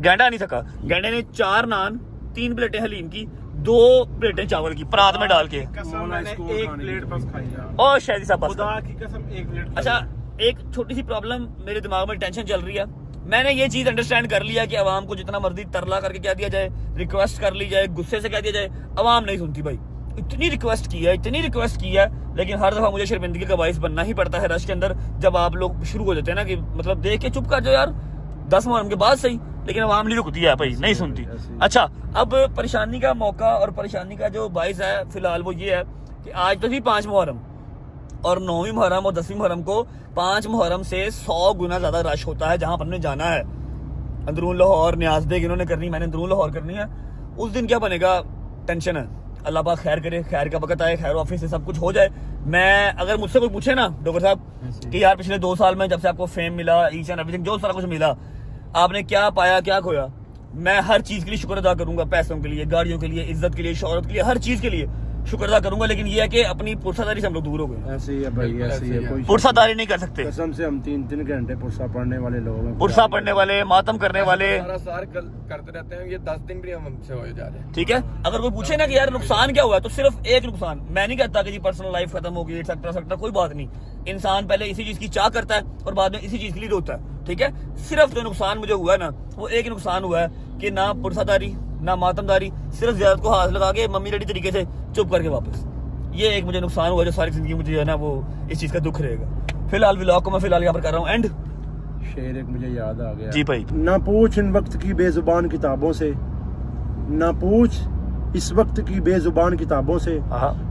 गैंडा नहीं थका। गैंडे ने 4 नान, 3 प्लेटें हलीम की, 2 प्लेटें चावल की परात में डाल के, कसम मैंने 1 प्लेट बस खाई है। और शायद साहब बस खुदा की कसम 1 प्लेट। अच्छा, एक छोटी सी प्रॉब्लम मेरे दिमाग में टेंशन चल रही है। मैंने ये चीज अंडरस्टैंड कर लिया कि आवाम को जितना मर्जी तरला करके कह दिया जाए, रिक्वेस्ट कर ली जाए, गुस्से से कह दिया जाए, आवाम नहीं सुनती भाई। इतनी रिक्वेस्ट की है, इतनी रिक्वेस्ट की है, लेकिन हर दफा मुझे शर्मिंदगी का बाइस बनना ही पड़ता है रश के अंदर, जब आप लोग शुरू हो जाते हैं ना कि मतलब देख के चुप कर जाओ यार, 10 मुहर्रम के बाद सही, लेकिन आवाम नहीं रुकती है भाई, नहीं सुनती। अच्छा, अब परेशानी का मौका और परेशानी का जो बाइस है फिलहाल वो ये है कि आज तो थी 5 मुहर्रम, और 9वीं मुहर्रम और 10वीं मुहर्रम को 5 मुहर्रम से 100 गुना ज्यादा रश होता है जहां पर हमने जाना है। अंदरून लाहौर न्याज बेग इन्होंने करनी, मैंने अंदरून लाहौर करनी है। उस दिन क्या बनेगा, टेंशन है। अल्लाह पाक खैर करे, खैर का वक्त आए, खैर ऑफिस से सब कुछ हो जाए। मैं अगर मुझसे कोई पूछे ना डॉक्टर साहब कि यार पिछले 2 साल में जब से आपको फेम मिला, ईच एंड एवरीथिंग, जो सारा कुछ मिला, आपने क्या पाया, क्या खोया, मैं हर चीज के लिए शुक्र अदा करूंगा, पैसों के लिए, गाड़ियों के लिए, इज्जत के लिए, शोहरत के लिए, हर चीज के लिए शुक्र अदा करूंगा। लेकिन ये है कि अपनी पुरसादारी से हम लोग दूर हो गए। ऐसे ही है भाई, ऐसे ही है, कोई पुरसादारी नहीं कर सकते। कसम से हम 3-3 घंटे पुरसा पढ़ने वाले लोग हैं, पुरसा पढ़ने वाले, मातम करने वाले, सार करते रहते हैं। ये 10 दिन भी हमसे हो जा रहे हैं। ठीक है। अगर कोई पूछे ना कि यार नुकसान क्या हुआ है, तो सिर्फ एक नुकसान, मैं नहीं कहता कि जी पर्सनल लाइफ खत्म हो गई, एक्सेट्रा, कोई बात नहीं। इंसान पहले इसी चीज की चाह करता है और बाद में इसी चीज के लिए रोता है। ठीक है, सिर्फ जो नुकसान मुझे हुआ है ना, वो एक नुकसान हुआ है कि ना पुरसादारी ना मातमदारी, सिर्फ ज़ियारत को हाथ लगा के मम्मी डैडी तरीके से चुप करके वापस, ये एक मुझे नुकसान हुआ जो सारी जिंदगी मुझे जो है ना वो इस चीज का दुख रहेगा। फिलहाल व्लॉग को मैं फिलहाल यहाँ पर कर रहा हूँ एंड। शेर एक मुझे याद आ गया जी भाई, ना पूछ इन वक्त की बेजुबान किताबों से, ना पूछ इस वक्त की बेजुबान किताबों से,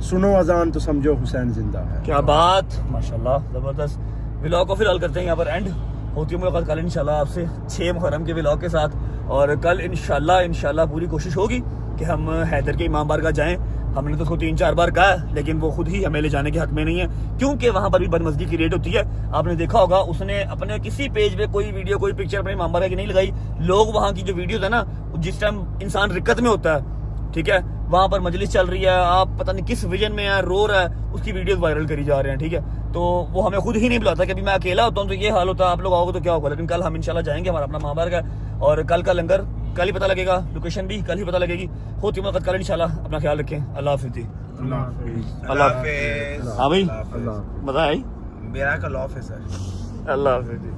सुनो अजान तो समझो हुसैन जिंदा है। क्या बात, माशाल्लाह, जबरदस्त। व्लॉग को फिलहाल करते हैं यहाँ पर एंड। होती है मुलाकात कल इंशाल्लाह आपसे 6 मुहर्रम के व्लॉग के साथ, और कल इंशाल्लाह पूरी कोशिश होगी कि हम हैदर के इमाम बारगाह जाएं। हमने तो उसको 3-4 बार कहा, लेकिन वो खुद ही हमें ले जाने के हक में नहीं है, क्योंकि वहां पर भी बदमज़गी की रेट होती है। आपने देखा होगा, उसने अपने किसी पेज पे कोई वीडियो, कोई पिक्चर अपने इमाम बारगाह की नहीं लगाई। लोग वहां की जो वीडियोस है ना, जिस टाइम इंसान रिक्कत में होता है, ठीक है, वहां पर मजलिस चल रही है, आप पता नहीं किस विजन में है, रो रहा है, उसकी वीडियोस वायरल करी जा रहे हैं। ठीक है, तो वो हमें खुद ही नहीं बुलाता कि अभी मैं अकेला होता हूँ तो ये हाल होता है, आप लोग आओगे तो क्या होगा। लेकिन कल हम इंशाल्लाह जाएंगे, हमारा अपना महाबारग है, और कल का लंगर कल ही पता लगेगा, लोकेशन भी कल ही पता लगेगी। होती मुलाकात कल इंशाल्लाह। अपना ख्याल रखें। अल्लाह हाफिज़ जी। अल्लाह हाफिज़। हाँ भाई, मजा आई। मेरा कल ऑफ है सर। अल्लाह हाफिज़ जी।